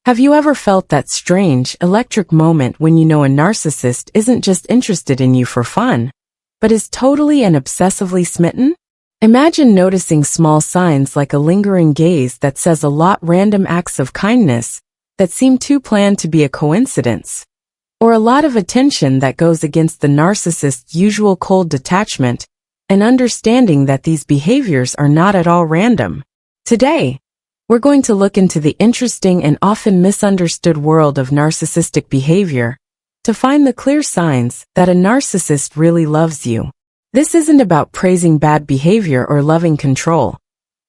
Have you ever felt that strange, electric moment when you know a narcissist isn't just interested in you for fun, but is totally and obsessively smitten? Imagine noticing small signs like a lingering gaze that says a lot, random acts of kindness that seem too planned to be a coincidence, or a lot of attention that goes against the narcissist's usual cold detachment, and understanding that these behaviors are not at all random. Today, we're going to look into the interesting and often misunderstood world of narcissistic behavior to find the clear signs that a narcissist really loves you. This isn't about praising bad behavior or loving control.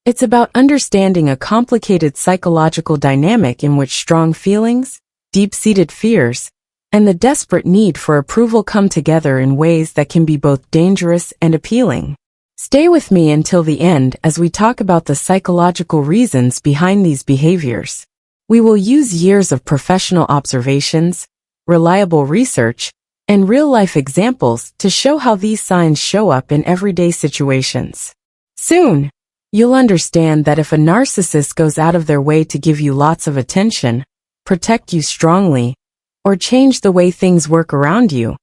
It's about understanding a complicated psychological dynamic in which strong feelings, deep-seated fears, and the desperate need for approval come together in ways that can be both dangerous and appealing. Stay with me until the end as we talk about the psychological reasons behind these behaviors. We will use years of professional observations, reliable research, and real-life examples to show how these signs show up in everyday situations. Soon, you'll understand that if a narcissist goes out of their way to give you lots of attention, protect you strongly, or change the way things work around you,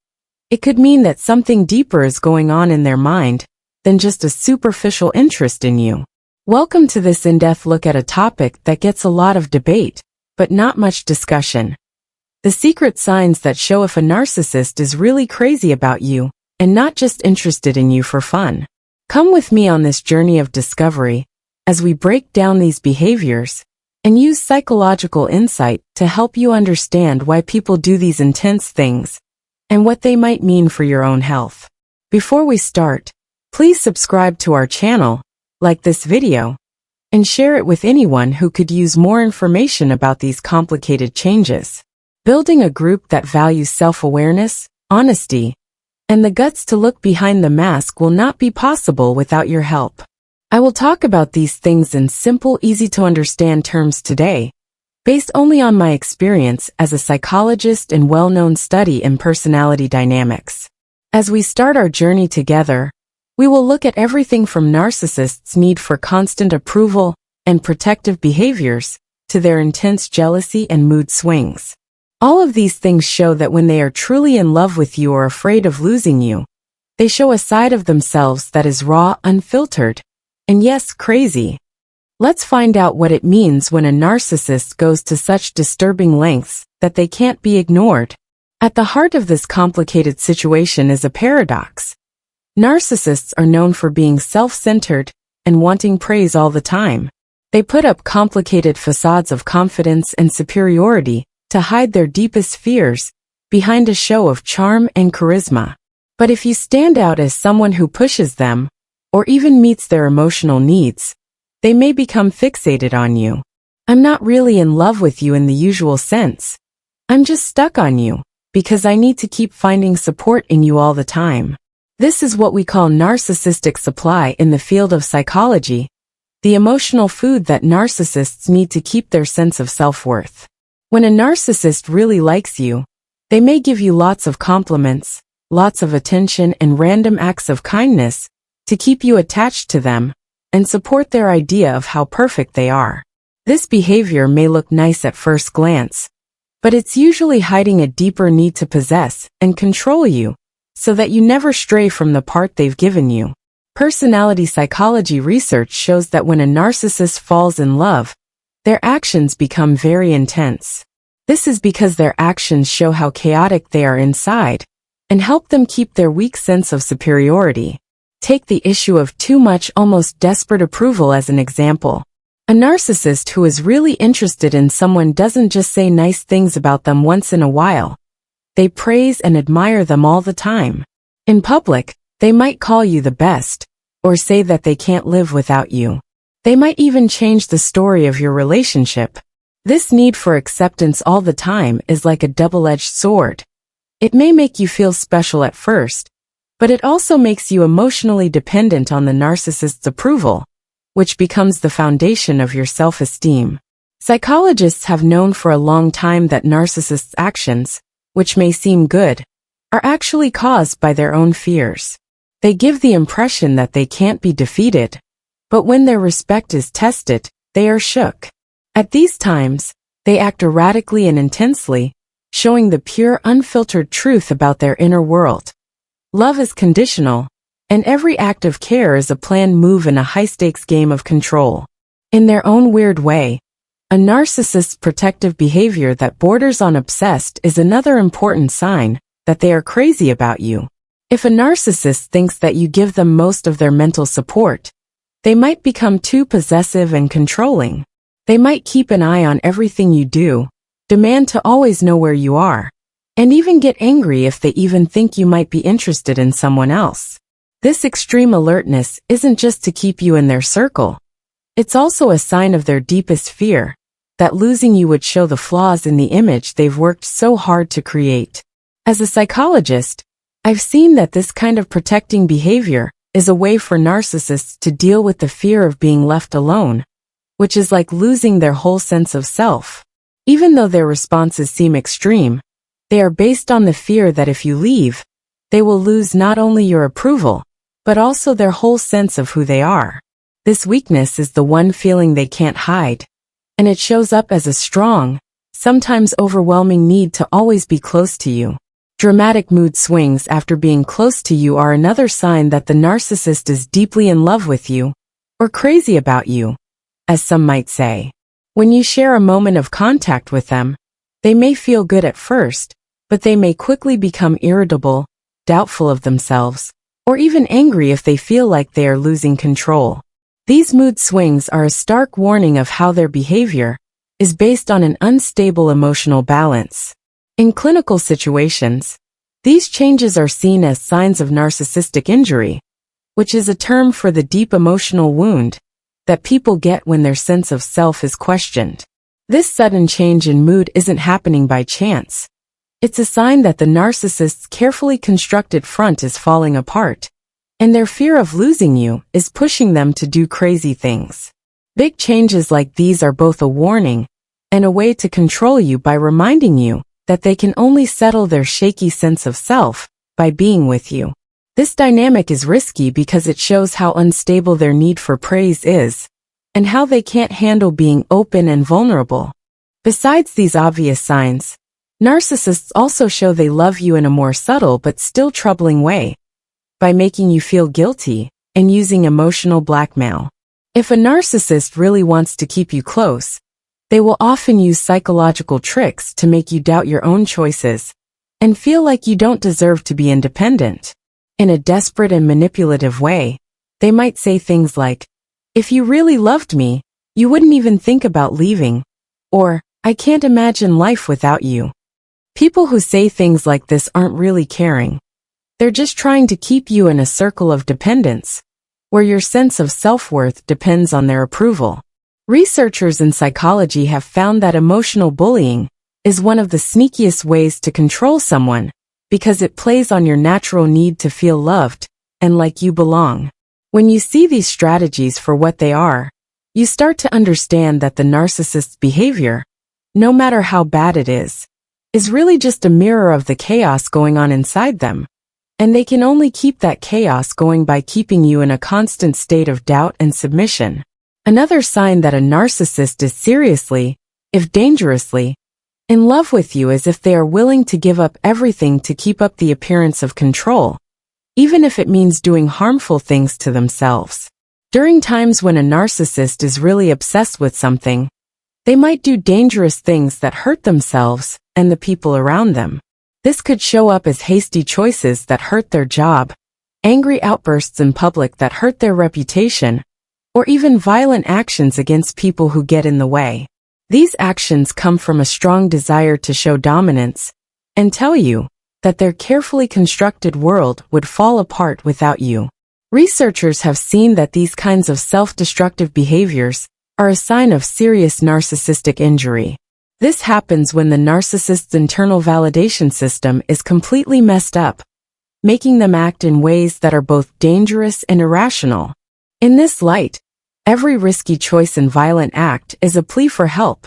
it could mean that something deeper is going on in their mind than just a superficial interest in you. Welcome to this in-depth look at a topic that gets a lot of debate, but not much discussion. The secret signs that show if a narcissist is really crazy about you and not just interested in you for fun. Come with me on this journey of discovery as we break down these behaviors and use psychological insight to help you understand why people do these intense things and what they might mean for your own health. Before we start, please subscribe to our channel, like this video, and share it with anyone who could use more information about these complicated changes. Building a group that values self-awareness, honesty, and the guts to look behind the mask will not be possible without your help. I will talk about these things in simple, easy-to-understand terms today, based only on my experience as a psychologist and well-known study in personality dynamics. As we start our journey together, we will look at everything from narcissists' need for constant approval and protective behaviors to their intense jealousy and mood swings. All of these things show that when they are truly in love with you or afraid of losing you, they show a side of themselves that is raw, unfiltered, and yes, crazy. Let's find out what it means when a narcissist goes to such disturbing lengths that they can't be ignored. At the heart of this complicated situation is a paradox. Narcissists are known for being self-centered and wanting praise all the time. They put up complicated facades of confidence and superiority to hide their deepest fears behind a show of charm and charisma. But if you stand out as someone who pushes them, or even meets their emotional needs, they may become fixated on you. I'm not really in love with you in the usual sense. I'm just stuck on you, because I need to keep finding support in you all the time. This is what we call narcissistic supply in the field of psychology, the emotional food that narcissists need to keep their sense of self-worth. When a narcissist really likes you, they may give you lots of compliments, lots of attention and random acts of kindness to keep you attached to them and support their idea of how perfect they are. This behavior may look nice at first glance, but it's usually hiding a deeper need to possess and control you, so that you never stray from the part they've given you. Personality psychology research shows that when a narcissist falls in love, their actions become very intense. This is because their actions show how chaotic they are inside and help them keep their weak sense of superiority. Take the issue of too much, almost desperate approval as an example. A narcissist who is really interested in someone doesn't just say nice things about them once in a while. They praise and admire them all the time. In public, they might call you the best, or say that they can't live without you. They might even change the story of your relationship. This need for acceptance all the time is like a double-edged sword. It may make you feel special at first, but it also makes you emotionally dependent on the narcissist's approval, which becomes the foundation of your self-esteem. Psychologists have known for a long time that narcissists' actions, which may seem good, are actually caused by their own fears. They give the impression that they can't be defeated, but when their respect is tested, they are shook. At these times, They act erratically and intensely, showing the pure, unfiltered truth about their inner world. Love is conditional, and every act of care is a planned move in a high-stakes game of control. In their own weird way, a narcissist's protective behavior that borders on obsessed is another important sign that they are crazy about you. If a narcissist thinks that you give them most of their mental support, they might become too possessive and controlling. They might keep an eye on everything you do, demand to always know where you are, and even get angry if they even think you might be interested in someone else. This extreme alertness isn't just to keep you in their circle. It's also a sign of their deepest fear, that losing you would show the flaws in the image they've worked so hard to create. As a psychologist, I've seen that this kind of protecting behavior is a way for narcissists to deal with the fear of being left alone, which is like losing their whole sense of self. Even though their responses seem extreme, they are based on the fear that if you leave, they will lose not only your approval, but also their whole sense of who they are. This weakness is the one feeling they can't hide, and it shows up as a strong, sometimes overwhelming need to always be close to you. Dramatic mood swings after being close to you are another sign that the narcissist is deeply in love with you, or crazy about you, as some might say. When you share a moment of contact with them, they may feel good at first, but they may quickly become irritable, doubtful of themselves, or even angry if they feel like they are losing control. These mood swings are a stark warning of how their behavior is based on an unstable emotional balance. In clinical situations, these changes are seen as signs of narcissistic injury, which is a term for the deep emotional wound that people get when their sense of self is questioned. This sudden change in mood isn't happening by chance. It's a sign that the narcissist's carefully constructed front is falling apart, and their fear of losing you is pushing them to do crazy things. Big changes like these are both a warning and a way to control you by reminding you that they can only settle their shaky sense of self by being with you. This dynamic is risky because it shows how unstable their need for praise is, and how they can't handle being open and vulnerable. Besides these obvious signs, narcissists also show they love you in a more subtle but still troubling way, by making you feel guilty and using emotional blackmail. If a narcissist really wants to keep you close, they will often use psychological tricks to make you doubt your own choices and feel like you don't deserve to be independent. In a desperate and manipulative way, they might say things like, "If you really loved me, you wouldn't even think about leaving," or "I can't imagine life without you." People who say things like this aren't really caring. They're just trying to keep you in a circle of dependence, where your sense of self-worth depends on their approval. Researchers in psychology have found that emotional bullying is one of the sneakiest ways to control someone, because it plays on your natural need to feel loved and like you belong. When you see these strategies for what they are, you start to understand that the narcissist's behavior, no matter how bad it is really just a mirror of the chaos going on inside them. And they can only keep that chaos going by keeping you in a constant state of doubt and submission. Another sign that a narcissist is seriously, if dangerously, in love with you is if they are willing to give up everything to keep up the appearance of control, even if it means doing harmful things to themselves. During times when a narcissist is really obsessed with something, they might do dangerous things that hurt themselves and the people around them. This could show up as hasty choices that hurt their job, angry outbursts in public that hurt their reputation, or even violent actions against people who get in the way. These actions come from a strong desire to show dominance and tell you that their carefully constructed world would fall apart without you. Researchers have seen that these kinds of self-destructive behaviors are a sign of serious narcissistic injury. This happens when the narcissist's internal validation system is completely messed up, making them act in ways that are both dangerous and irrational. In this light, every risky choice and violent act is a plea for help,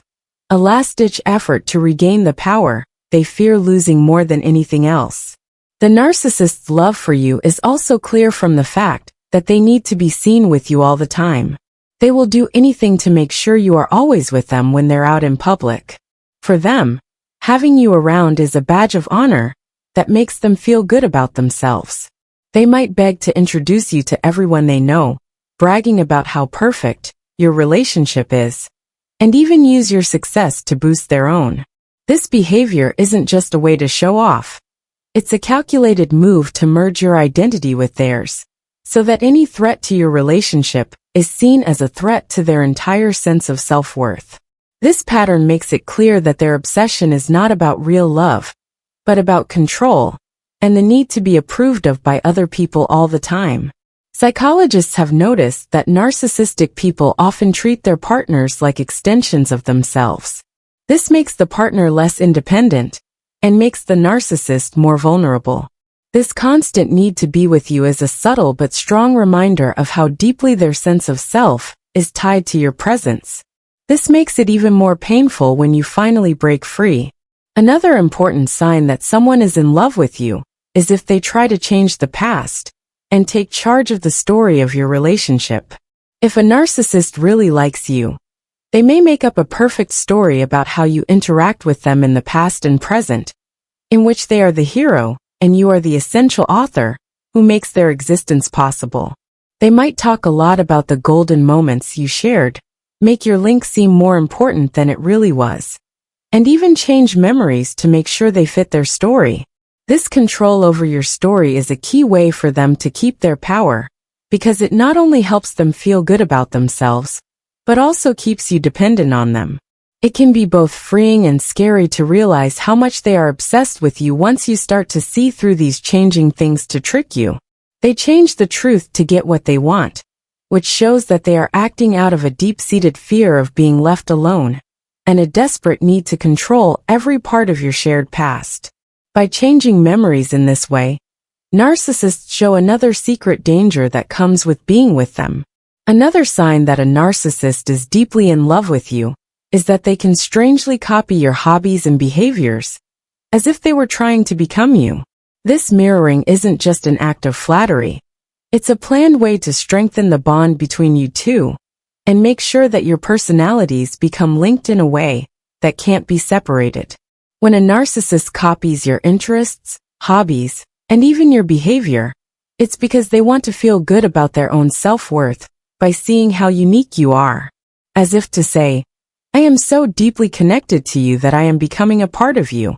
a last-ditch effort to regain the power they fear losing more than anything else. The narcissist's love for you is also clear from the fact that they need to be seen with you all the time. They will do anything to make sure you are always with them when they're out in public. For them, having you around is a badge of honor that makes them feel good about themselves. They might beg to introduce you to everyone they know, bragging about how perfect your relationship is, and even use your success to boost their own. This behavior isn't just a way to show off. It's a calculated move to merge your identity with theirs, so that any threat to your relationship is seen as a threat to their entire sense of self-worth. This pattern makes it clear that their obsession is not about real love, but about control, and the need to be approved of by other people all the time. Psychologists have noticed that narcissistic people often treat their partners like extensions of themselves. This makes the partner less independent, and makes the narcissist more vulnerable. This constant need to be with you is a subtle but strong reminder of how deeply their sense of self is tied to your presence. This makes it even more painful when you finally break free. Another important sign that someone is in love with you is if they try to change the past and take charge of the story of your relationship. If a narcissist really likes you, they may make up a perfect story about how you interact with them in the past and present, in which they are the hero and you are the essential author who makes their existence possible. They might talk a lot about the golden moments you shared, make your link seem more important than it really was, and even change memories to make sure they fit their story. This control over your story is a key way for them to keep their power, because it not only helps them feel good about themselves, but also keeps you dependent on them. It can be both freeing and scary to realize how much they are obsessed with you once you start to see through these changing things to trick you. They change the truth to get what they want, which shows that they are acting out of a deep-seated fear of being left alone, and a desperate need to control every part of your shared past. By changing memories in this way, narcissists show another secret danger that comes with being with them. Another sign that a narcissist is deeply in love with you is that they can strangely copy your hobbies and behaviors, as if they were trying to become you. This mirroring isn't just an act of flattery. It's a planned way to strengthen the bond between you two, and make sure that your personalities become linked in a way that can't be separated. When a narcissist copies your interests, hobbies, and even your behavior, it's because they want to feel good about their own self-worth by seeing how unique you are. As if to say, I am so deeply connected to you that I am becoming a part of you.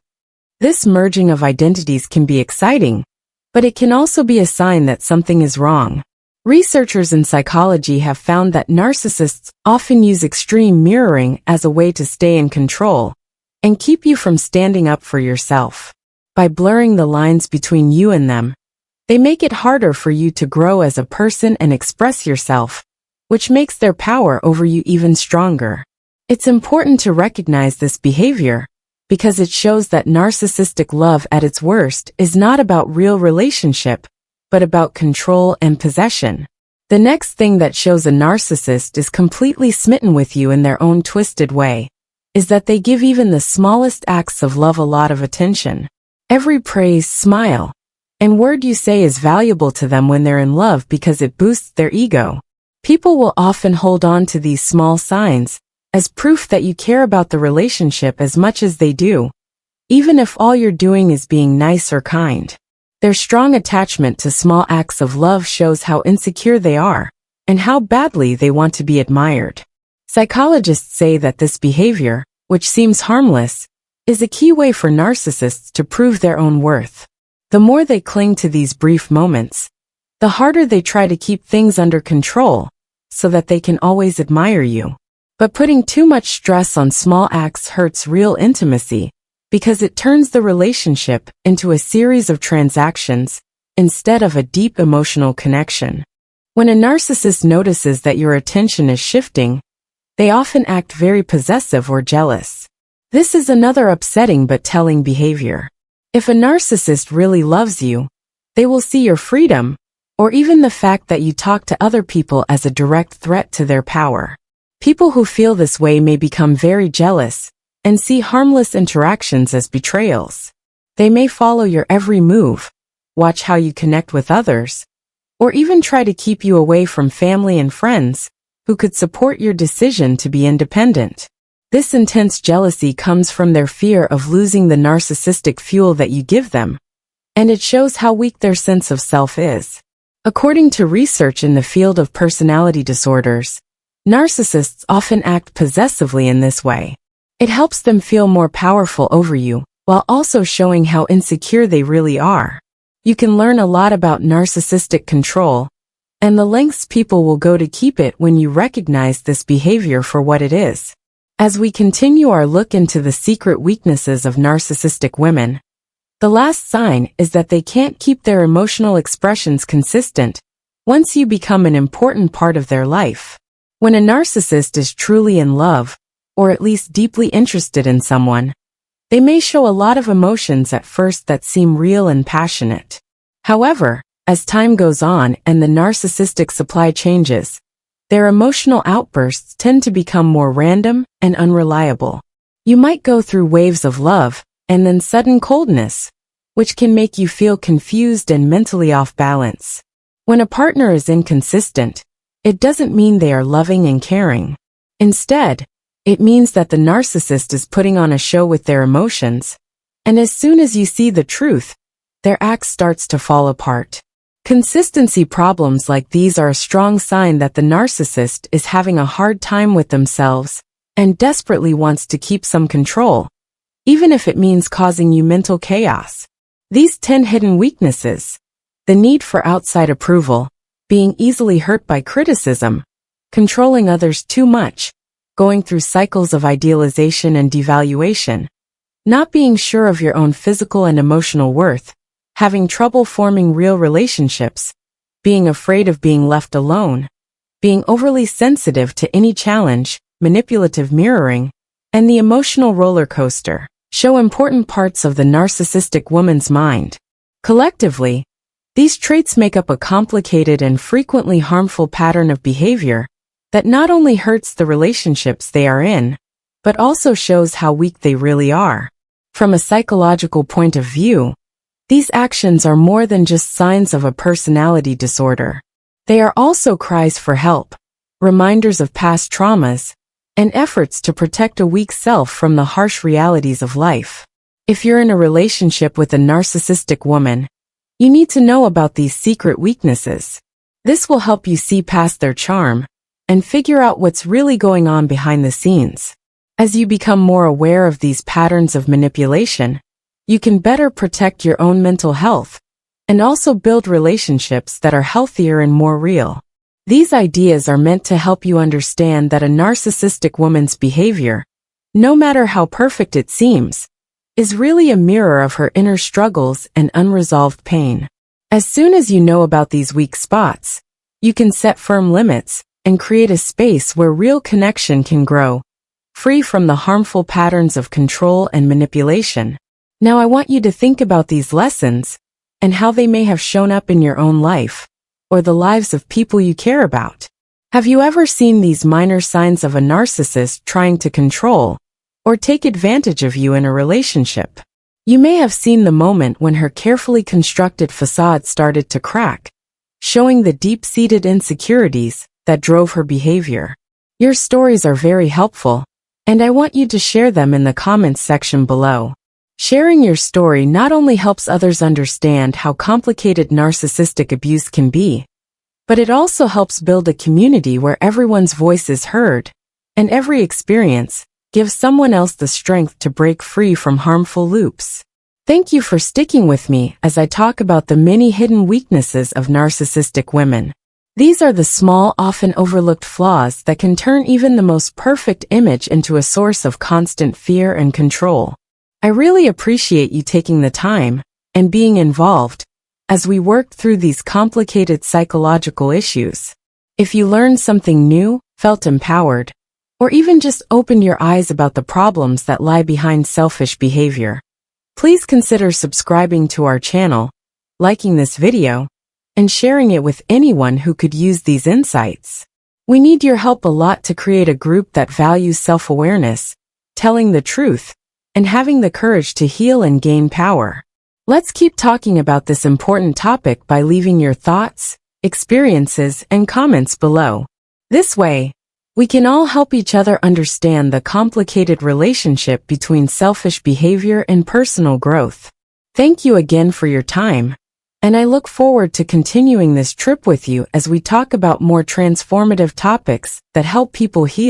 This merging of identities can be exciting, but it can also be a sign that something is wrong. Researchers in psychology have found that narcissists often use extreme mirroring as a way to stay in control and keep you from standing up for yourself. By blurring the lines between you and them, they make it harder for you to grow as a person and express yourself, which makes their power over you even stronger. It's important to recognize this behavior, because it shows that narcissistic love at its worst is not about real relationship, but about control and possession. The next thing that shows a narcissist is completely smitten with you in their own twisted way, is that they give even the smallest acts of love a lot of attention. Every praise, smile, and word you say is valuable to them when they're in love because it boosts their ego. People will often hold on to these small signs as proof that you care about the relationship as much as they do, even if all you're doing is being nice or kind. Their strong attachment to small acts of love shows how insecure they are, and how badly they want to be admired. Psychologists say that this behavior, which seems harmless, is a key way for narcissists to prove their own worth. The more they cling to these brief moments, the harder they try to keep things under control, so that they can always admire you. But putting too much stress on small acts hurts real intimacy, because it turns the relationship into a series of transactions, instead of a deep emotional connection. When a narcissist notices that your attention is shifting, they often act very possessive or jealous. This is another upsetting but telling behavior. If a narcissist really loves you, they will see your freedom, or even the fact that you talk to other people as a direct threat to their power. People who feel this way may become very jealous, and see harmless interactions as betrayals. They may follow your every move, watch how you connect with others, or even try to keep you away from family and friends who could support your decision to be independent. This intense jealousy comes from their fear of losing the narcissistic fuel that you give them, and it shows how weak their sense of self is. According to research in the field of personality disorders, narcissists often act possessively in this way. It helps them feel more powerful over you, while also showing how insecure they really are. You can learn a lot about narcissistic control, and the lengths people will go to keep it when you recognize this behavior for what it is. As we continue our look into the secret weaknesses of narcissistic women, the last sign is that they can't keep their emotional expressions consistent once you become an important part of their life. When a narcissist is truly in love, or at least deeply interested in someone, they may show a lot of emotions at first that seem real and passionate. However, as time goes on and the narcissistic supply changes, their emotional outbursts tend to become more random and unreliable. You might go through waves of love, and then sudden coldness, which can make you feel confused and mentally off balance. When a partner is inconsistent, it doesn't mean they are loving and caring. Instead, it means that the narcissist is putting on a show with their emotions, and as soon as you see the truth, their act starts to fall apart. Consistency problems like these are a strong sign that the narcissist is having a hard time with themselves and desperately wants to keep some control, even if it means causing you mental chaos. These 10 hidden weaknesses: the need for outside approval, being easily hurt by criticism, controlling others too much, going through cycles of idealization and devaluation, not being sure of your own physical and emotional worth, having trouble forming real relationships, being afraid of being left alone, being overly sensitive to any challenge, manipulative mirroring, and the emotional roller coaster show important parts of the narcissistic woman's mind. Collectively, these traits make up a complicated and frequently harmful pattern of behavior that not only hurts the relationships they are in, but also shows how weak they really are. From a psychological point of view, these actions are more than just signs of a personality disorder. They are also cries for help, reminders of past traumas, and efforts to protect a weak self from the harsh realities of life. If you're in a relationship with a narcissistic woman, you need to know about these secret weaknesses. This will help you see past their charm and figure out what's really going on behind the scenes. As you become more aware of these patterns of manipulation, you can better protect your own mental health and also build relationships that are healthier and more real. These ideas are meant to help you understand that a narcissistic woman's behavior, no matter how perfect it seems, is really a mirror of her inner struggles and unresolved pain. As soon as you know about these weak spots, you can set firm limits and create a space where real connection can grow, free from the harmful patterns of control and manipulation. Now I want you to think about these lessons and how they may have shown up in your own life or the lives of people you care about. Have you ever seen these minor signs of a narcissist trying to control or take advantage of you in a relationship? You may have seen the moment when her carefully constructed facade started to crack, showing the deep-seated insecurities that drove her behavior. Your stories are very helpful, and I want you to share them in the comments section below. Sharing your story not only helps others understand how complicated narcissistic abuse can be, but it also helps build a community where everyone's voice is heard, and every experience gives someone else the strength to break free from harmful loops. Thank you for sticking with me as I talk about the many hidden weaknesses of narcissistic women. These are the small, often overlooked flaws that can turn even the most perfect image into a source of constant fear and control. I really appreciate you taking the time and being involved as we work through these complicated psychological issues. If you learned something new, felt empowered, or even just opened your eyes about the problems that lie behind selfish behavior, please consider subscribing to our channel, liking this video, and sharing it with anyone who could use these insights. We need your help a lot to create a group that values self-awareness, telling the truth, and having the courage to heal and gain power. Let's keep talking about this important topic by leaving your thoughts, experiences, and comments below. This way, We can all help each other understand the complicated relationship between selfish behavior and personal growth. Thank you again for your time, and I look forward to continuing this trip with you as we talk about more transformative topics that help people heal.